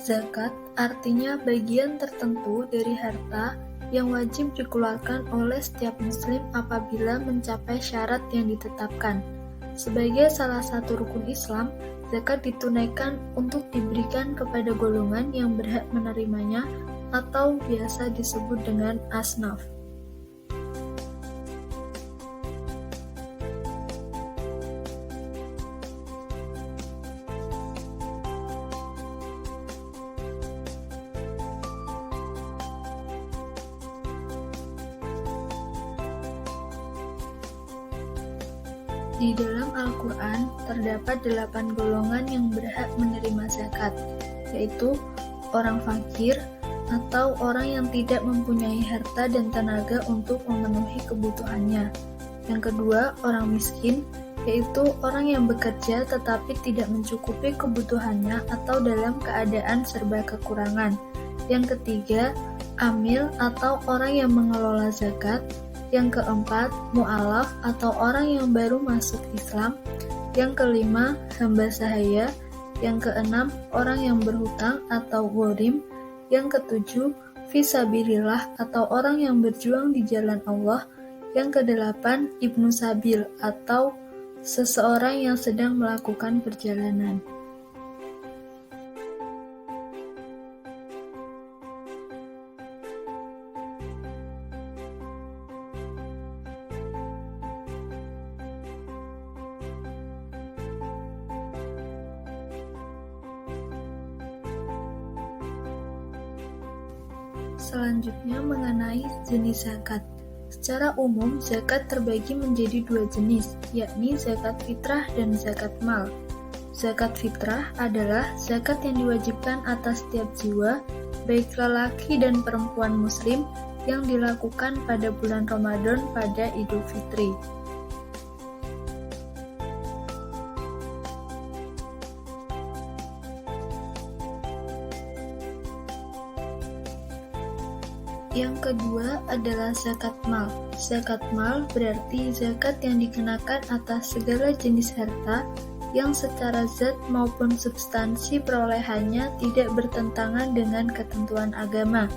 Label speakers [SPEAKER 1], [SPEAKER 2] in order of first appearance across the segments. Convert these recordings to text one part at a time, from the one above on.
[SPEAKER 1] Zakat artinya bagian tertentu dari harta yang wajib dikeluarkan oleh setiap muslim apabila mencapai syarat yang ditetapkan. Sebagai salah satu rukun Islam, zakat ditunaikan untuk diberikan kepada golongan yang berhak menerimanya atau biasa disebut dengan asnaf. Di dalam Al-Quran, terdapat 8 golongan yang berhak menerima zakat, yaitu orang fakir atau orang yang tidak mempunyai harta dan tenaga untuk memenuhi kebutuhannya. Yang kedua, orang miskin, yaitu orang yang bekerja tetapi tidak mencukupi kebutuhannya atau dalam keadaan serba kekurangan. Yang ketiga, amil atau orang yang mengelola zakat. Yang keempat, mu'alaf atau orang yang baru masuk Islam. Yang kelima, hamba sahaya. Yang keenam, orang yang berhutang atau ghorim. Yang ketujuh, fisabilillah atau orang yang berjuang di jalan Allah. Yang kedelapan, ibnu sabil atau seseorang yang sedang melakukan perjalanan. Selanjutnya mengenai jenis zakat. Secara umum, zakat terbagi menjadi 2 jenis, yakni zakat fitrah dan zakat mal. Zakat fitrah adalah zakat yang diwajibkan atas setiap jiwa, baik lelaki dan perempuan muslim, yang dilakukan pada bulan Ramadan pada Idul Fitri. Yang kedua adalah zakat mal. Zakat mal berarti zakat yang dikenakan atas segala jenis harta yang secara zat maupun substansi perolehannya tidak bertentangan dengan ketentuan agama.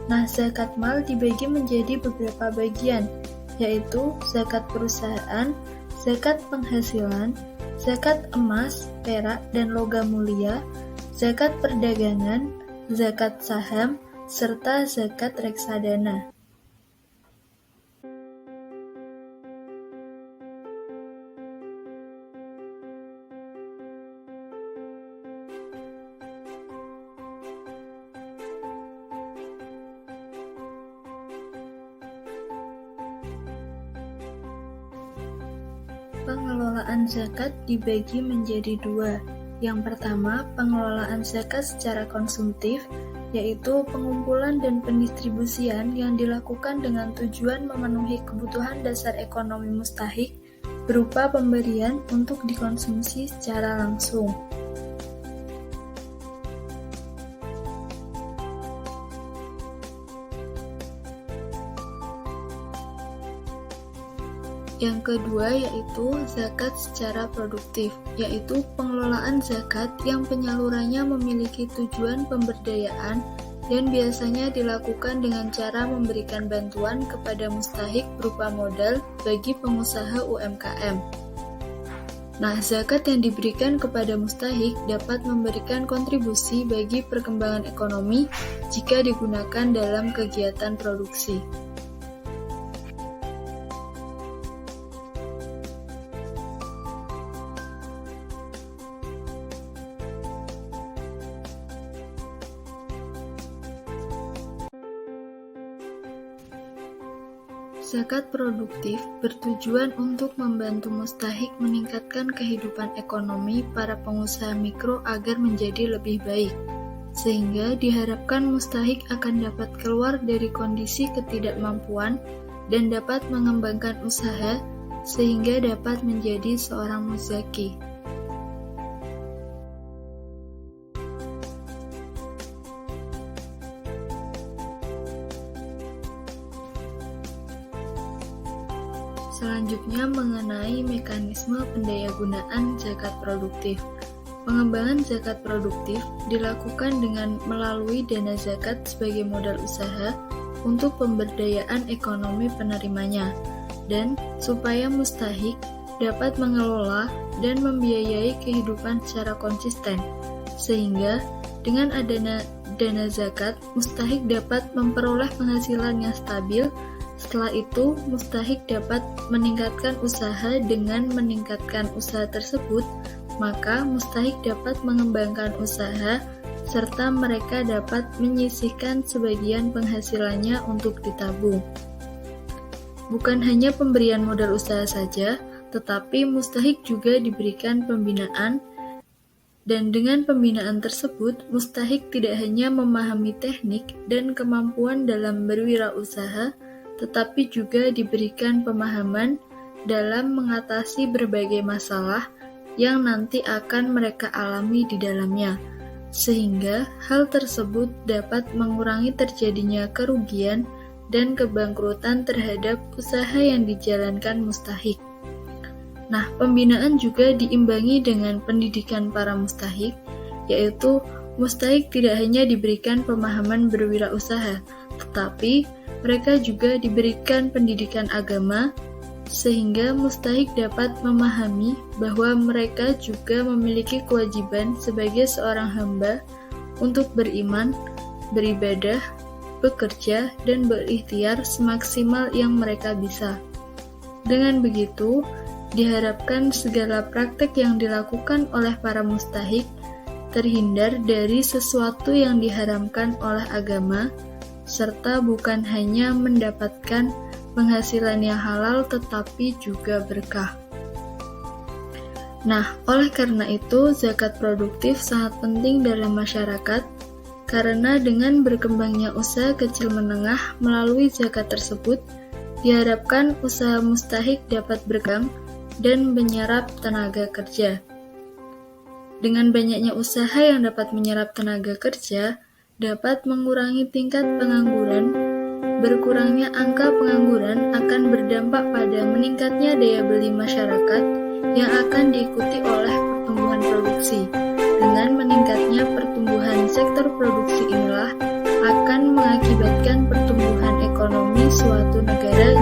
[SPEAKER 1] Nah, zakat mal dibagi menjadi beberapa bagian, yaitu zakat perusahaan, zakat penghasilan, zakat emas, perak, dan logam mulia, zakat perdagangan, zakat saham, serta zakat reksadana. Pengelolaan zakat dibagi menjadi 2. Yang pertama, pengelolaan zakat secara konsumtif, yaitu pengumpulan dan pendistribusian yang dilakukan dengan tujuan memenuhi kebutuhan dasar ekonomi mustahik berupa pemberian untuk dikonsumsi secara langsung. Yang kedua yaitu zakat secara produktif, yaitu pengelolaan zakat yang penyalurannya memiliki tujuan pemberdayaan dan biasanya dilakukan dengan cara memberikan bantuan kepada mustahik berupa modal bagi pengusaha UMKM. Nah, zakat yang diberikan kepada mustahik dapat memberikan kontribusi bagi perkembangan ekonomi jika digunakan dalam kegiatan produksi. Zakat produktif bertujuan untuk membantu mustahik meningkatkan kehidupan ekonomi para pengusaha mikro agar menjadi lebih baik, sehingga diharapkan mustahik akan dapat keluar dari kondisi ketidakmampuan dan dapat mengembangkan usaha sehingga dapat menjadi seorang muzaki. Selanjutnya mengenai mekanisme pendayagunaan zakat produktif. Pengembangan zakat produktif dilakukan dengan melalui dana zakat sebagai modal usaha untuk pemberdayaan ekonomi penerimanya, dan supaya mustahik dapat mengelola dan membiayai kehidupan secara konsisten, sehingga dengan adanya dana zakat, mustahik dapat memperoleh penghasilan yang stabil. Setelah itu, mustahik dapat meningkatkan usaha. Dengan meningkatkan usaha tersebut, maka mustahik dapat mengembangkan usaha, serta mereka dapat menyisihkan sebagian penghasilannya untuk ditabung. Bukan hanya pemberian modal usaha saja, tetapi mustahik juga diberikan pembinaan, dan dengan pembinaan tersebut, mustahik tidak hanya memahami teknik dan kemampuan dalam berwirausaha, tetapi juga diberikan pemahaman dalam mengatasi berbagai masalah yang nanti akan mereka alami di dalamnya, sehingga hal tersebut dapat mengurangi terjadinya kerugian dan kebangkrutan terhadap usaha yang dijalankan mustahik. Nah, pembinaan juga diimbangi dengan pendidikan para mustahik, yaitu mustahik tidak hanya diberikan pemahaman berwirausaha, tetapi mereka juga diberikan pendidikan agama, sehingga mustahik dapat memahami bahwa mereka juga memiliki kewajiban sebagai seorang hamba untuk beriman, beribadah, bekerja, dan berikhtiar semaksimal yang mereka bisa. Dengan begitu, diharapkan segala praktek yang dilakukan oleh para mustahik terhindar dari sesuatu yang diharamkan oleh agama, serta bukan hanya mendapatkan penghasilan yang halal tetapi juga berkah. Nah, oleh karena itu zakat produktif sangat penting dalam masyarakat, karena dengan berkembangnya usaha kecil menengah melalui zakat tersebut, diharapkan usaha mustahik dapat berkembang dan menyerap tenaga kerja. Dengan banyaknya usaha yang dapat menyerap tenaga kerja, dapat mengurangi tingkat pengangguran. Berkurangnya angka pengangguran akan berdampak pada meningkatnya daya beli masyarakat yang akan diikuti oleh pertumbuhan produksi. Dengan meningkatnya pertumbuhan sektor produksi inilah akan mengakibatkan pertumbuhan ekonomi suatu negara